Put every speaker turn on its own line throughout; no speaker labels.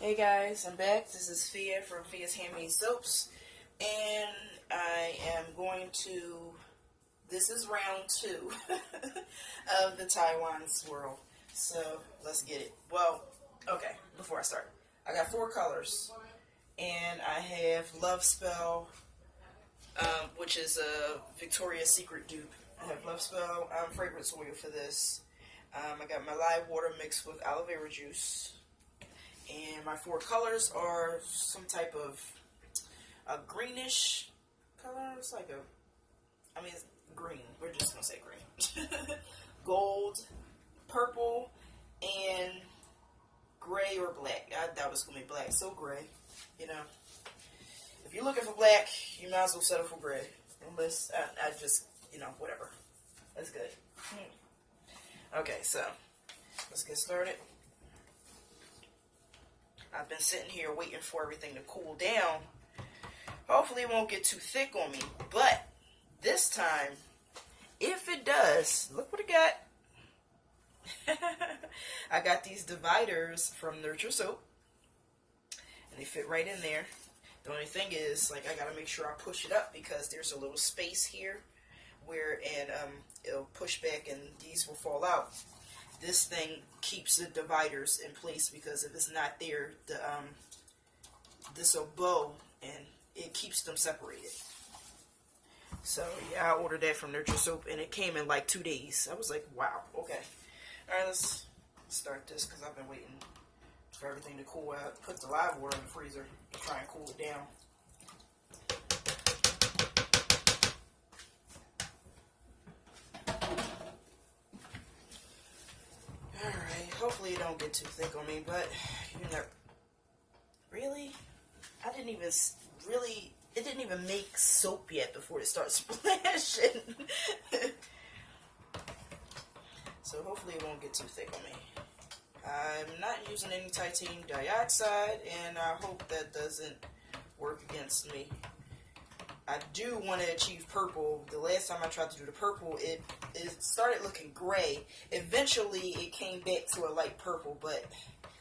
Hey guys, I'm back. This is Fia from Fia's Handmade Soaps, and I am going to, this is round 2 of the Taiwan Swirl. So let's get it. Well, okay, before I start, I got 4 colors, and I have Love Spell, which is a Victoria's Secret dupe. I have Love Spell fragrance oil for this. I got my live water mixed with aloe vera juice. And my 4 colors are some type of a greenish color. It's like it's green. We're just going to say green. Gold, purple, and gray or black. I thought it was going to be black. So gray, you know. If you're looking for black, you might as well settle for gray. Unless, I just, whatever. That's good. Okay, so let's get started. I've been sitting here waiting for everything to cool down. Hopefully it won't get too thick on me. But this time, if it does, look what I got. I got these dividers from Nurture Soap. And they fit right in there. The only thing is, I got to make sure I push it up because there's a little space here where it'll push back and these will fall out. This thing keeps the dividers in place because if it's not there, this will bow and it keeps them separated. So yeah, I ordered that from Nurture Soap and it came in like 2 days. I was like, wow, okay. Alright, let's start this because I've been waiting for everything to cool out. Put the live water in the freezer to try and cool it down. Hopefully it don't get too thick on me, but really, it didn't even make soap yet before it starts splashing. So hopefully it won't get too thick on me. I'm not using any titanium dioxide, and I hope that doesn't work against me. I do want to achieve purple. The last time I tried to do the purple, it started looking gray. Eventually, it came back to a light purple, but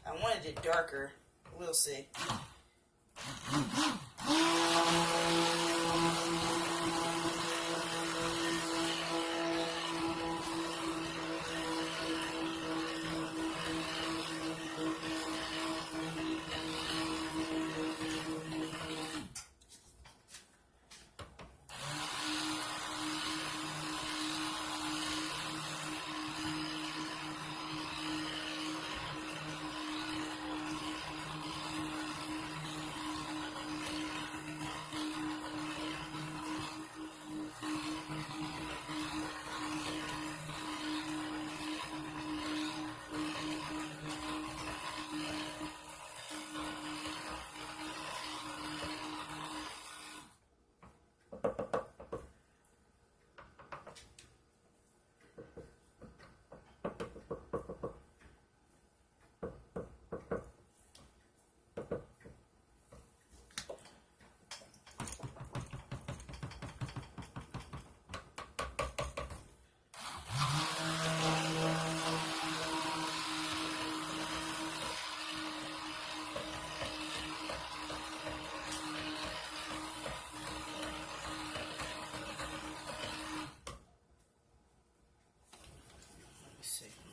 I wanted it darker. We'll see.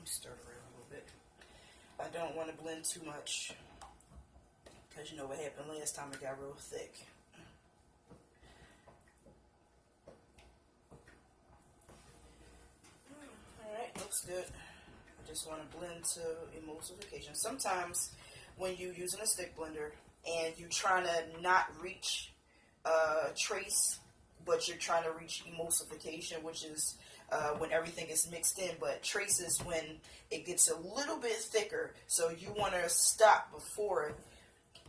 Stir it around a little bit. I don't want to blend too much because you know what happened last time, it got real thick. Alright, looks good. I just want to blend to emulsification. Sometimes when you're using a stick blender and you're trying to not reach trace, but you're trying to reach emulsification, which is when everything is mixed in, but trace is when it gets a little bit thicker, so you want to stop before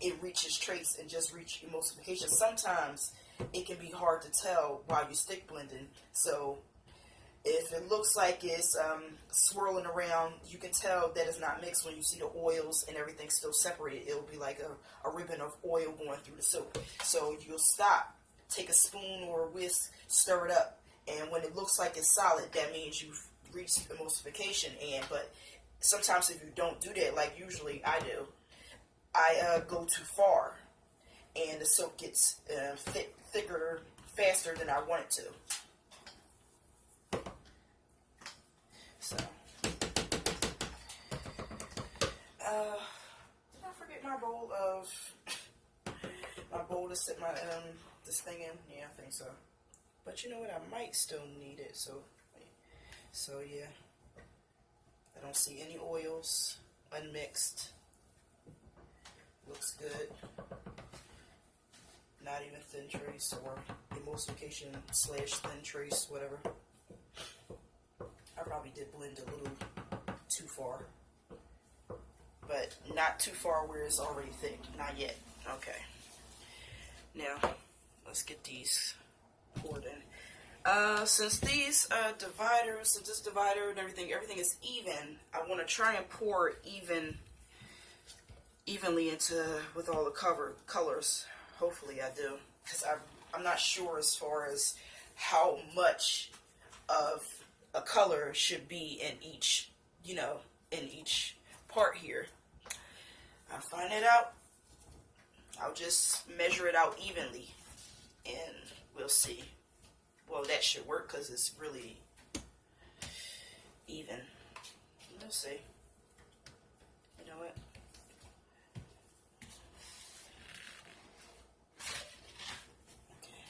it reaches trace and just reach emulsification. Sometimes it can be hard to tell while you're stick blending, so if it looks like it's swirling around, you can tell that it's not mixed when you see the oils and everything still separated. It'll be like a ribbon of oil going through the soap. So you'll stop, take a spoon or a whisk, stir it up, and when it looks like it's solid, that means you've reached emulsification. But sometimes if you don't do that, like usually I do, I go too far, and the soap gets thicker faster than I want it to. So, did I forget my bowl to sit my this thing in? Yeah, I think so. But you know what? I might still need it. So yeah, I don't see any oils, unmixed. Looks good. Not even thin trace or emulsification / thin trace, whatever. I probably did blend a little too far, but not too far where it's already thick. Not yet. Okay. Now let's get these poured in. Since these this divider and everything is even, I want to try and pour evenly into with all the colors. Hopefully I do, because I'm not sure as far as how much of a color should be in each, in each part here. I'll find it out. I'll just measure it out evenly, and we'll see. Well, that should work because it's really even. We'll see. You know what? Okay.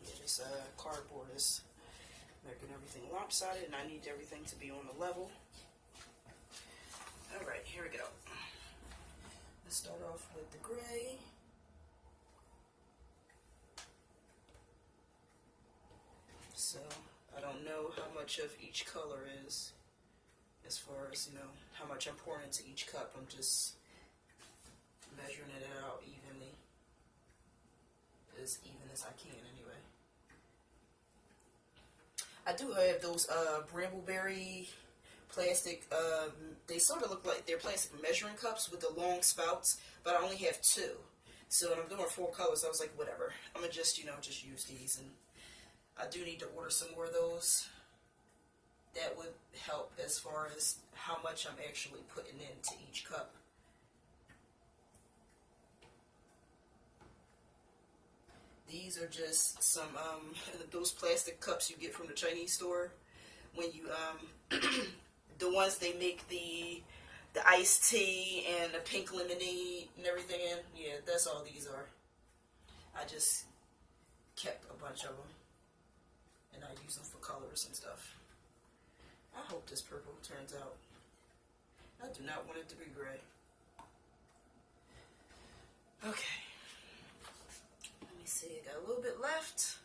Yeah, this cardboard is making everything lopsided, and I need everything to be on the level. Alright, here we go. Let's start off with the gray. So, I don't know how much of each color is, as far as, how much I'm pouring into each cup. I'm just measuring it out evenly, as even as I can anyway. I do have those brambleberry plastic, they sort of look like they're plastic measuring cups with the long spouts, but I only have 2. So when I'm doing 4 colors, I was like, whatever. I'm going to just, just use these. And I do need to order some more of those. That would help as far as how much I'm actually putting into each cup. These are just some, those plastic cups you get from the Chinese store. When you, the ones they make the iced tea and the pink lemonade and everything in. Yeah, that's all these are. I just kept a bunch of them, and I use them for colors and stuff. I hope this purple turns out. I do not want it to be gray. Okay. Let me see. I got a little bit left.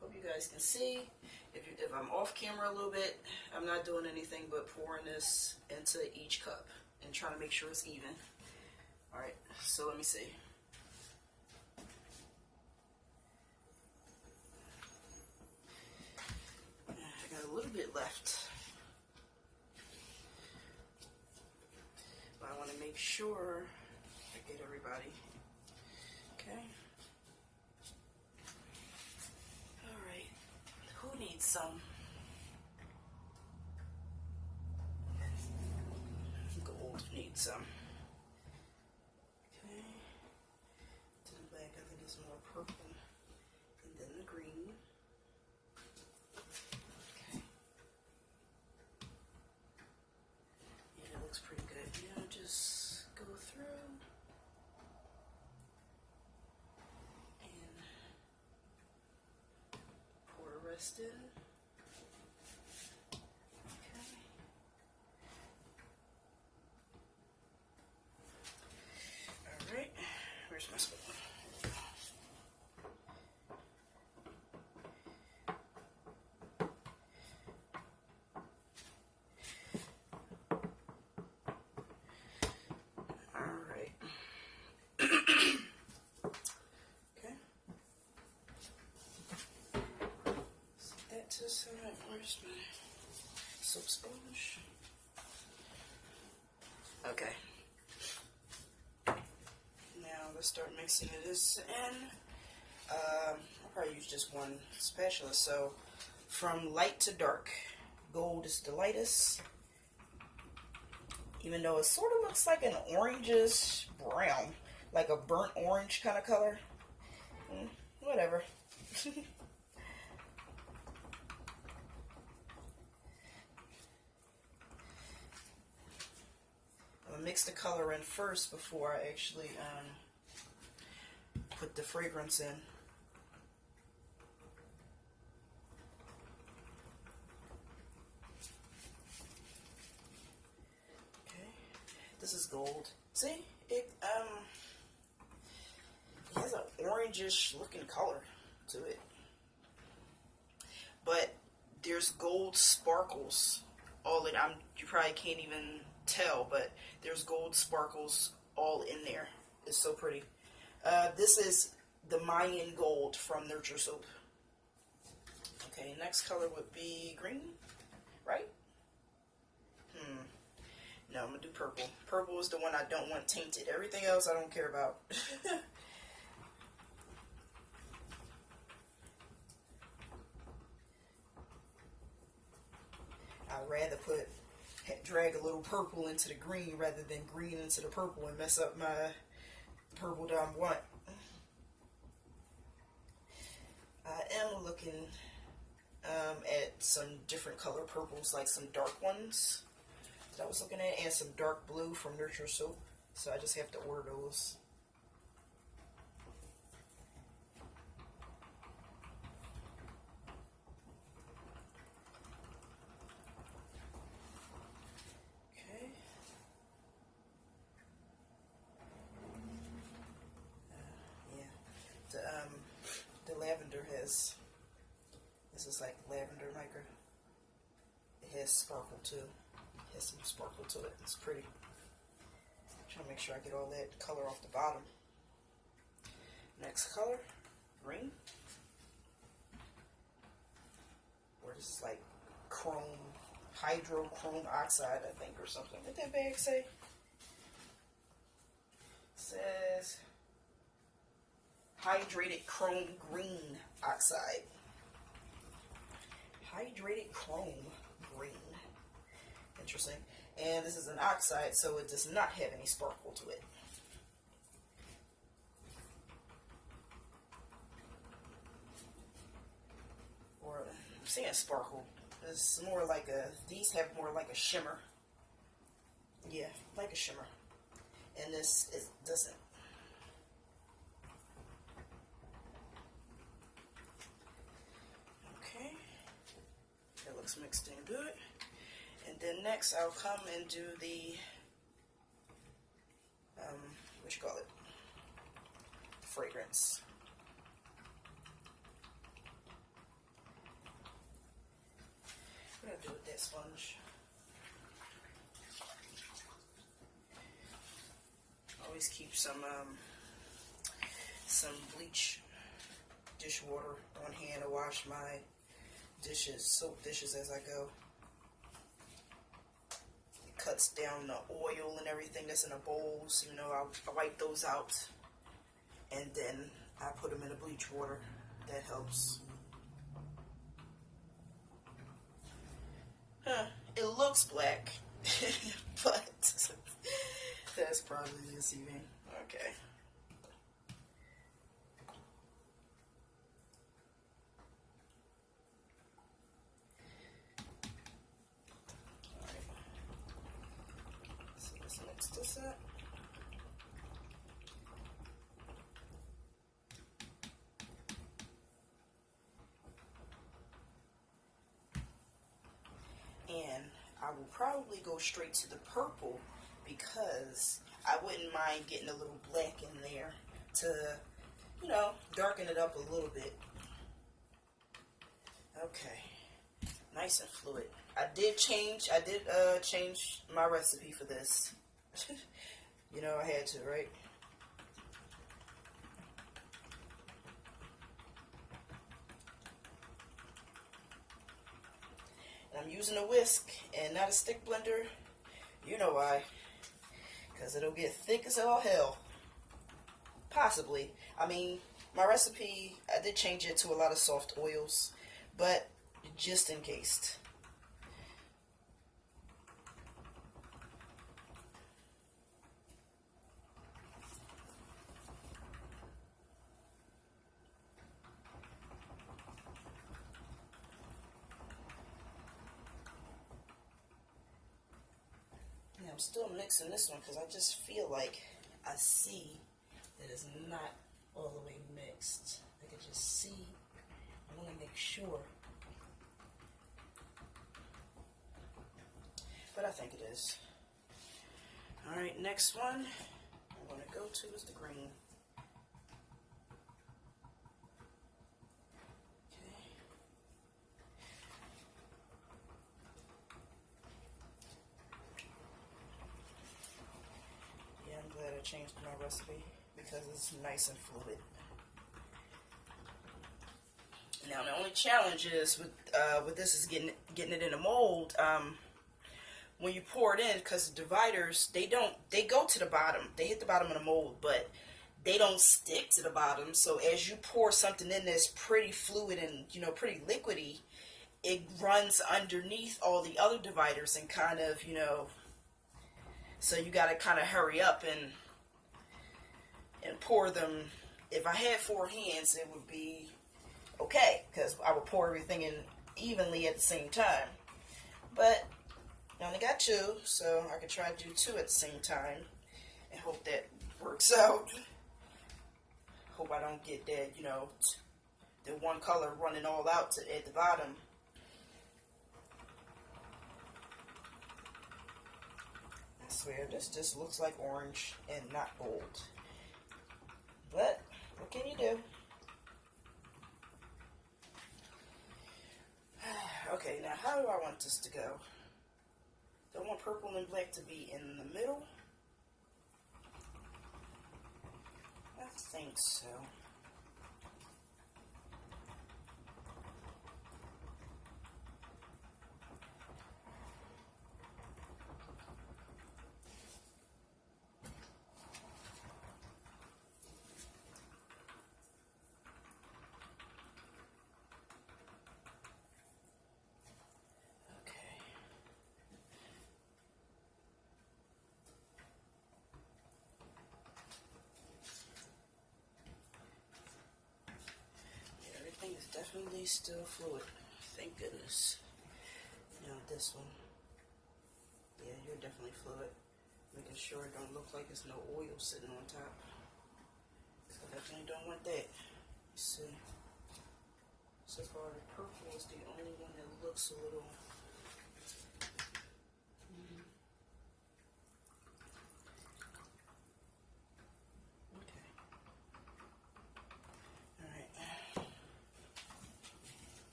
Hope you guys can see. If I'm off camera a little bit, I'm not doing anything but pouring this into each cup and trying to make sure it's even. Alright, so let me see. I got a little bit left. But I want to make sure I get everybody. Okay. Who needs some? Gold needs some. Okay. To the back, I think it's more purple. And then the green. Okay. Yeah, it looks pretty good. Yeah, just go through. Rest in. Okay. Alright, where's my spoon? Alright. Where's my soap sponge? Okay. Now let's start mixing this in. I'll probably use just one spatula. So from light to dark, gold is the lightest. even though it sort of looks like an orangish brown, like a burnt orange kind of color. Whatever. I'm gonna mix the color in first before I actually put the fragrance in. Okay, this is gold. See, it has an orangish looking color to it, but there's gold sparkles all in. You probably can't even tell, but there's gold sparkles all in there. It's so pretty. This is the Mayan gold from Nurture Soap. Okay, next color would be green, right? No, I'm gonna do purple. Purple is the one I don't want tainted. Everything else I don't care about. I'd rather drag a little purple into the green rather than green into the purple and mess up my purple that I want. I am looking at some different color purples, like some dark ones that I was looking at, and some dark blue from Nurture Soap. So I just have to order those. Okay. Yeah. The lavender has. This is like lavender mica. It has sparkle too. It has some sparkle to it. It's pretty. Trying to make sure I get all that color off the bottom. Next color, green. Or this is like chrome, hydrochrome oxide, I think, or something. What did that bag say? It says hydrated chrome green oxide. Hydrated chrome green. Interesting. And this is an oxide, so it does not have any sparkle to it. Or I'm saying sparkle. It's more like these have more like a shimmer. Yeah, like a shimmer. And this doesn't. Okay. That looks mixed in good. And then next I'll come and do the, what you call it, fragrance. What do I do with that sponge? Always keep some bleach dish water on hand to wash my dishes, soap dishes as I go. Cuts down the oil and everything that's in the bowls. You know, I wipe those out, and then I put them in the bleach water. That helps. It looks black, but that's probably deceiving. Okay. This up. And I will probably go straight to the purple because I wouldn't mind getting a little black in there to, you know, darken it up a little bit. Okay, nice and fluid. I did change my recipe for this. You know I had to, right? And I'm using a whisk and not a stick blender. You know why. Because it'll get thick as all hell. Possibly. I mean, my recipe, I did change it to a lot of soft oils. But just in case. still mixing this one because I just feel like I see that it's not all the way mixed. I can just see. I want to make sure. But I think it is. Alright, next one I'm going to go to is the green. Changed my recipe because it's nice and fluid. Now the only challenge is with this is getting it in a mold. When you pour it in, because the dividers they go to the bottom, they hit the bottom of the mold, but they don't stick to the bottom. So as you pour something in that's pretty fluid and pretty liquidy, it runs underneath all the other dividers and kind of so you got to kind of hurry up and pour them. If I had 4 hands, it would be okay because I would pour everything in evenly at the same time. But I only got 2, so I could try to do 2 at the same time and hope that works out. Hope I don't get that, the one color running all out at the bottom. I swear, this just looks like orange and not gold. But, what can you do? Okay, now how do I want this to go? Do I want purple and black to be in the middle? I think so. Definitely still fluid. Thank goodness. Now this one. Yeah, you're definitely fluid. Making sure it don't look like there's no oil sitting on top. So definitely don't want that. Let's see. So far the purple is the only one that looks a little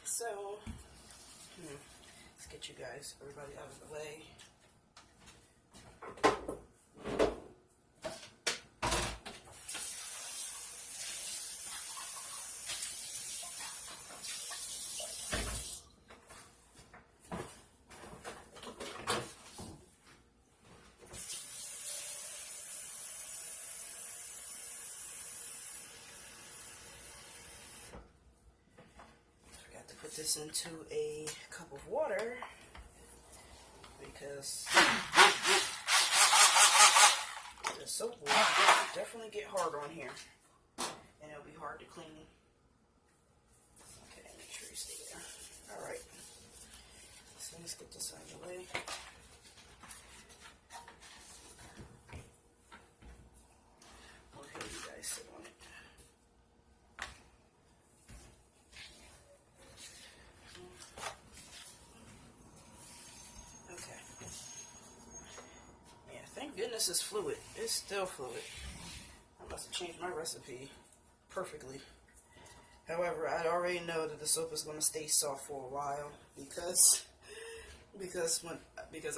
so, let's get you guys, everybody out of the way. Put this into a cup of water because the soap will definitely get hard on here and it'll be hard to clean. Okay, make sure you stay there. Alright, so let's get this out of the way. We'll have you guys sit on it. Goodness, it's fluid. It's still fluid. I must have changed my recipe perfectly. However, I already know that the soap is going to stay soft for a while because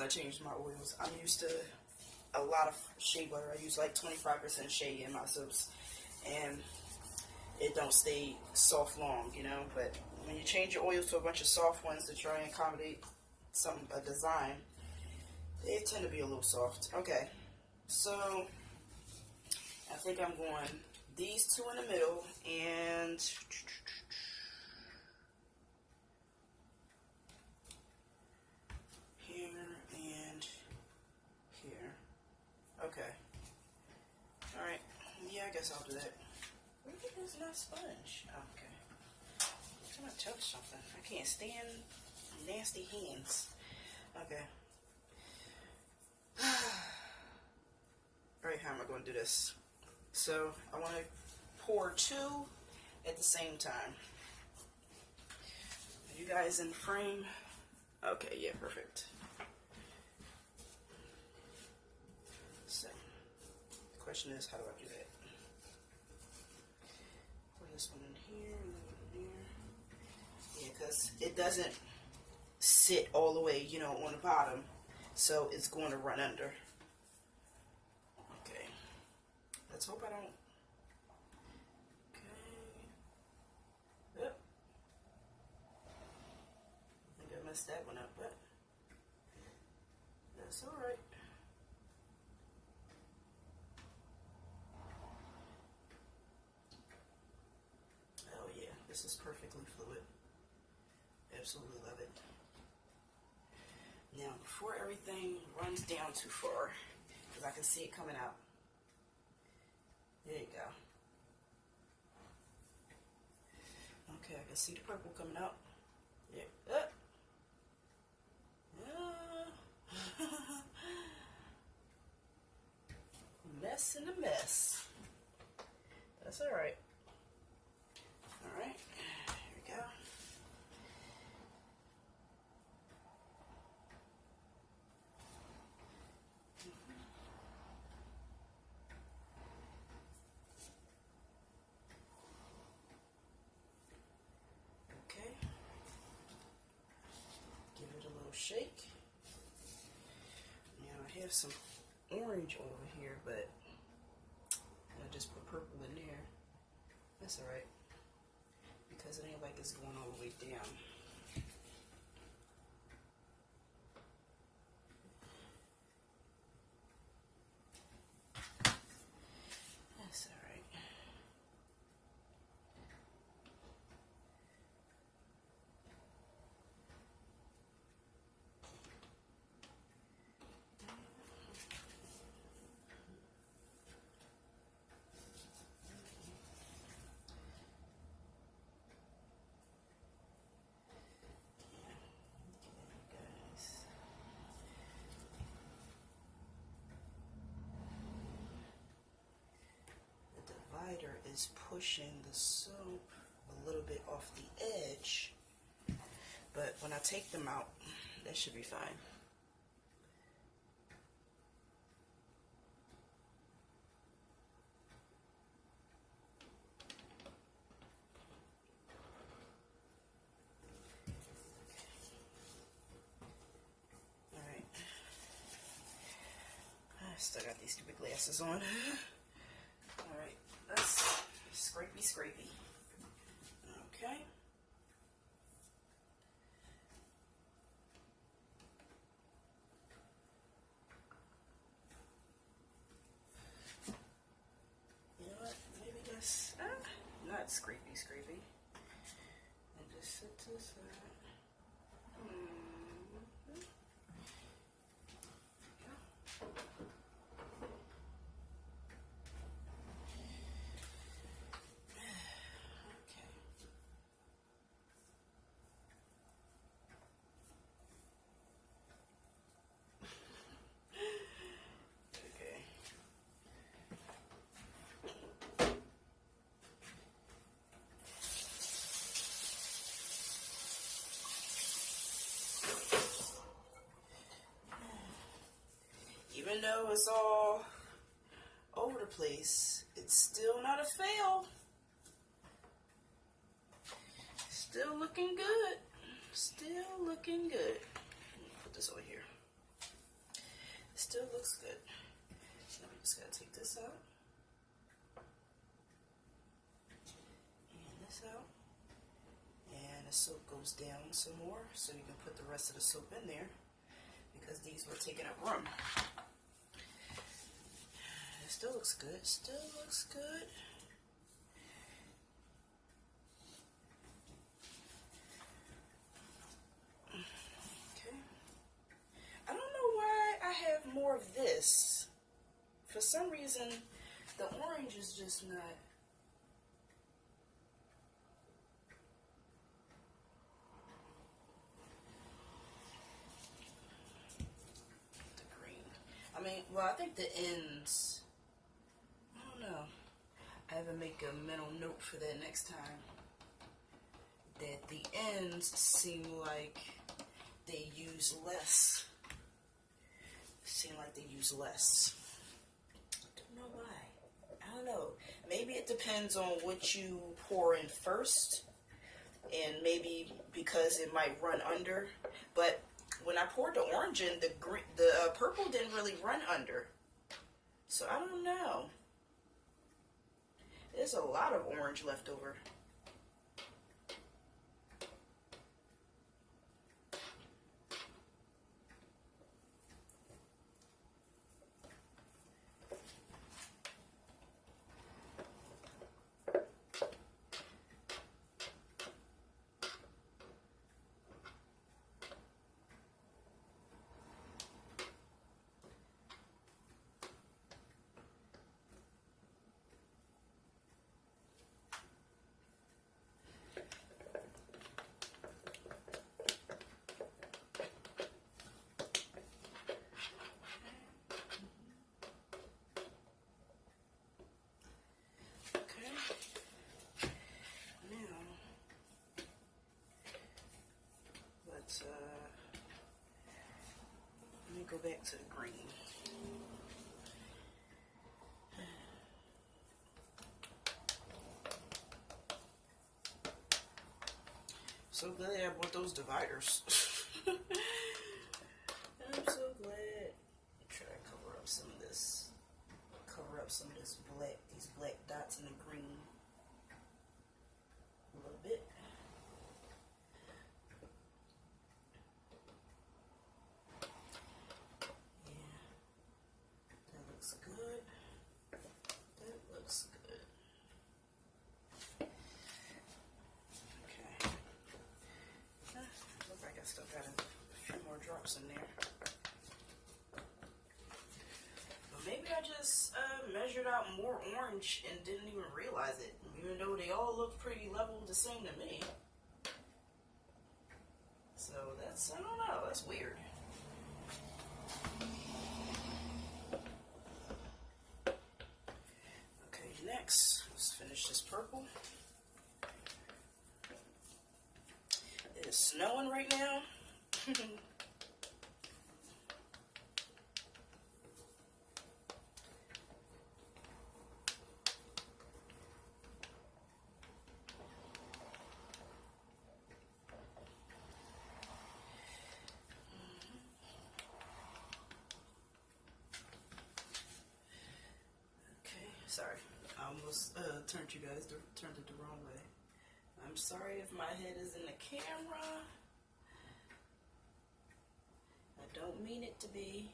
I changed my oils. I'm used to a lot of shea butter. I use like 25% shea in my soaps, and it don't stay soft long, But when you change your oils to a bunch of soft ones to try and accommodate a design, they tend to be a little soft. Okay, so I think I'm going these 2 in the middle and here and here. Okay. Alright. Yeah, I guess I'll do that. Look at this nice sponge. Okay. I'm gonna touch something. I can't stand nasty hands. Okay. Alright, how am I going to do this? So, I want to pour 2 at the same time. Are you guys in the frame? Okay, yeah, perfect. So, the question is, how do I do that? Put this one in here, and then in here. Yeah, because it doesn't sit all the way, you know, on the bottom, so it's going to run under. Okay, let's hope I don't. Okay, yep. I think I messed that one up, but that's all right. Oh yeah, this is perfectly fluid. Absolutely love it. Now, before everything runs down too far, because I can see it coming out. There you go. Okay, I can see the purple coming out. Yeah. Mess in a mess. That's all right. All right. Here we go. Okay. Give it a little shake. Now I have some orange over here, but I just put purple in there. That's all right, because it ain't like it's going all the way down. That's all right. Is pushing the soap a little bit off the edge, but when I take them out, that should be fine. All right. I still got these stupid glasses on. All right, let's scrapey. Okay. You know what? Maybe that's not scrapey. And just sit to the side. Even though it's all over the place, it's still not a fail. Still looking good. Still looking good. Put this over here. It still looks good. Now we just gotta take this out. And this out. And the soap goes down some more, so you can put the rest of the soap in there, because these were taking up room. It still looks good. Still looks good. Okay. I don't know why I have more of this. For some reason, the orange is just not. mean, well, I think the ends, I don't know. I have to make a mental note for that next time. That the ends seem like they use less. I don't know why. I don't know. Maybe it depends on what you pour in first. And maybe because it might run under. But when I poured the orange in, the purple didn't really run under. So I don't know. There's a lot of orange left over. Let me go back to the green. So glad I bought those dividers. I'm so glad. Try to cover up some of this. Black, these black dots in the green. A little bit. Still got a few more drops in there. But maybe I just measured out more orange and didn't even realize it, even though they all look pretty level the same to me. So that's, I don't know, that's weird. Okay, next, let's finish this purple. It's snowing right now. Okay, sorry. I almost turned it the wrong way. I'm sorry if my head is in the camera. I don't mean it to be.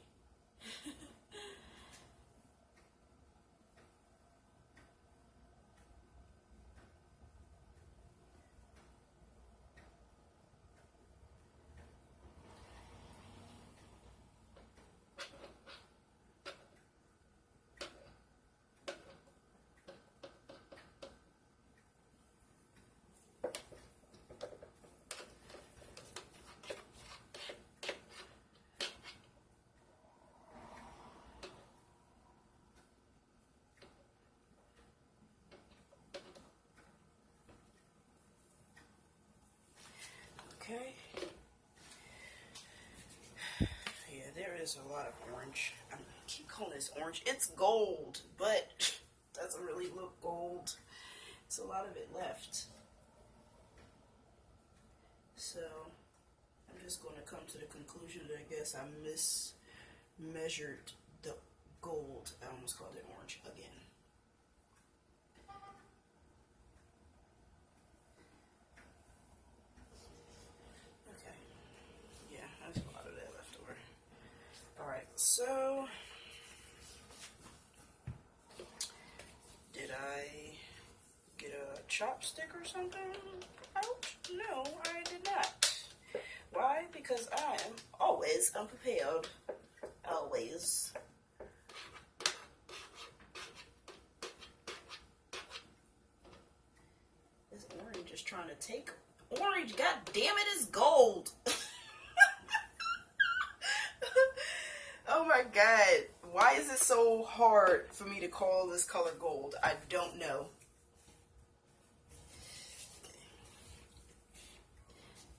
Okay. Yeah, there is a lot of orange. I keep calling this orange. It's gold, but doesn't really look gold. It's a lot of it left. So I'm just going to come to the conclusion that I guess I mismeasured the gold. I almost called it orange again. So, did I get a chopstick or something out? No, I did not. Why? Because I am always unprepared. Always. This orange is trying to take orange. God damn it, it's gold. Oh my God, Why is it so hard for me to call this color gold? I don't know.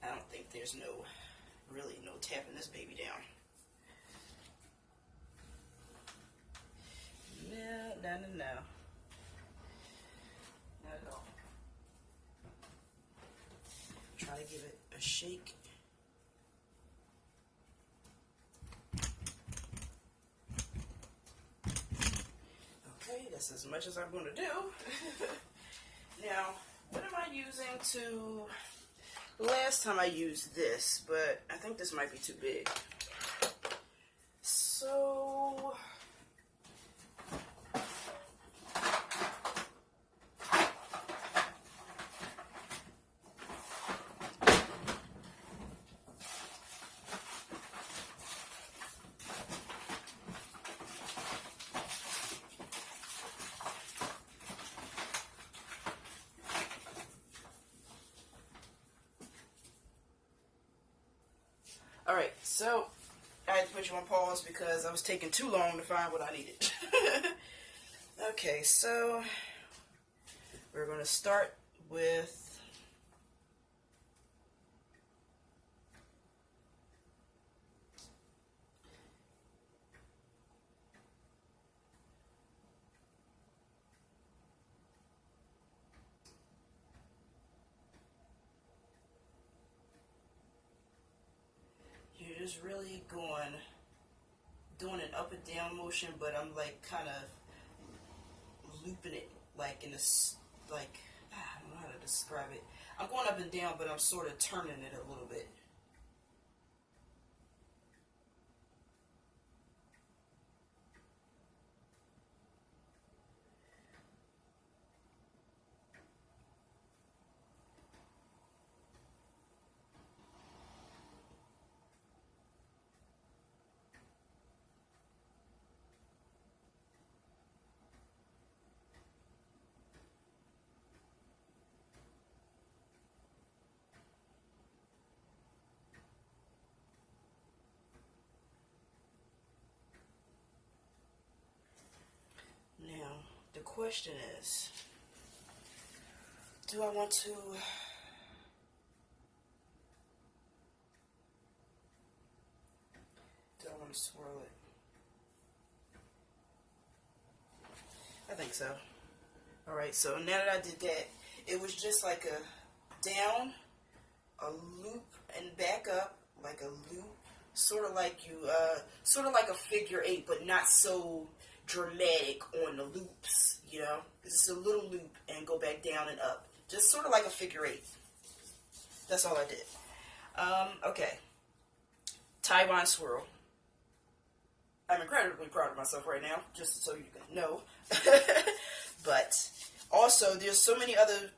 I don't think there's really no tapping this baby down. No. Not at all. Try to give it a shake. Okay, that's as much as I'm going to do. Now, what am I using to... Last time I used this, but I think this might be too big. So... Alright, so I had to put you on pause because I was taking too long to find what I needed. Okay, so we're going to start with just really doing an up and down motion, but I'm like kind of looping it like in this, like, I don't know how to describe it. I'm going up and down, but I'm sort of turning it a little bit. Now, the question is, do I want to swirl it? I think so. Alright, so now that I did that, it was just like a down, a loop, and back up, like a loop, sort of like a figure eight, but not so dramatic on the loops, you know? It's a little loop and go back down and up. Just sort of like a figure eight. That's all I did. Okay. Taiwan Swirl. I'm incredibly proud of myself right now, just so you can know. But also, there's so many other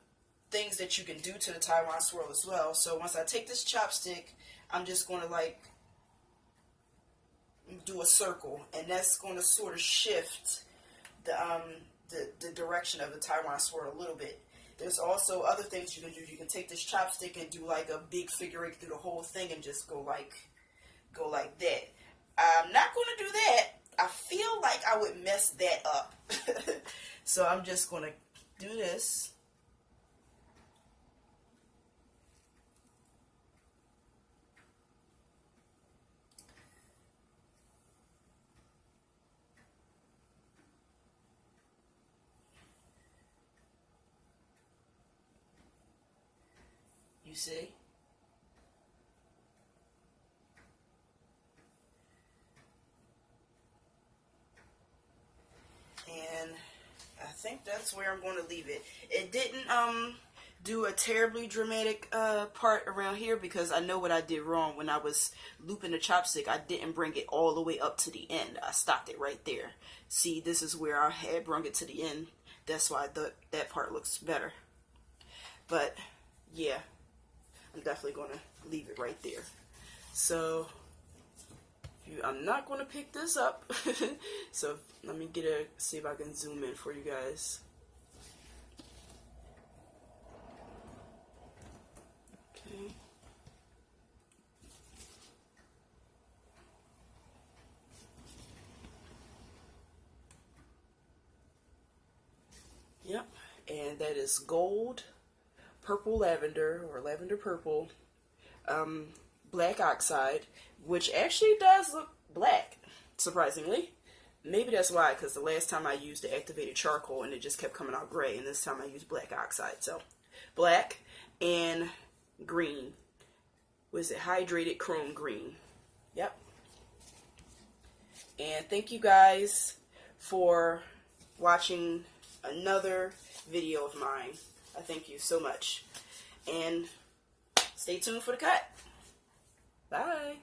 things that you can do to the Taiwan Swirl as well. So once I take this chopstick, I'm just going to like do a circle, and that's going to sort of shift the direction of the Taiwan Swirl a little bit. There's also other things you can do. You can take this chopstick and do like a big figure eight through the whole thing and just go like that. I'm not going to do that. I feel like I would mess that up. So I'm just going to do this. You see? And I think that's where I'm going to leave it. It didn't do a terribly dramatic part around here because I know what I did wrong when I was looping the chopstick. I didn't bring it all the way up to the end. I stopped it right there. See, this is where I had brung it to the end. That's why that part looks better. But yeah, I'm definitely going to leave it right there. So I'm not going to pick this up. So let me see if I can zoom in for you guys. Okay. and that is gold, purple lavender, or lavender purple, black oxide, which actually does look black, surprisingly. Maybe that's why, because the last time I used the activated charcoal and it just kept coming out gray, and this time I used black oxide. So, black and green. What is it? Hydrated chrome green. Yep. And thank you guys for watching another video of mine. I thank you so much. And stay tuned for the cut. Bye.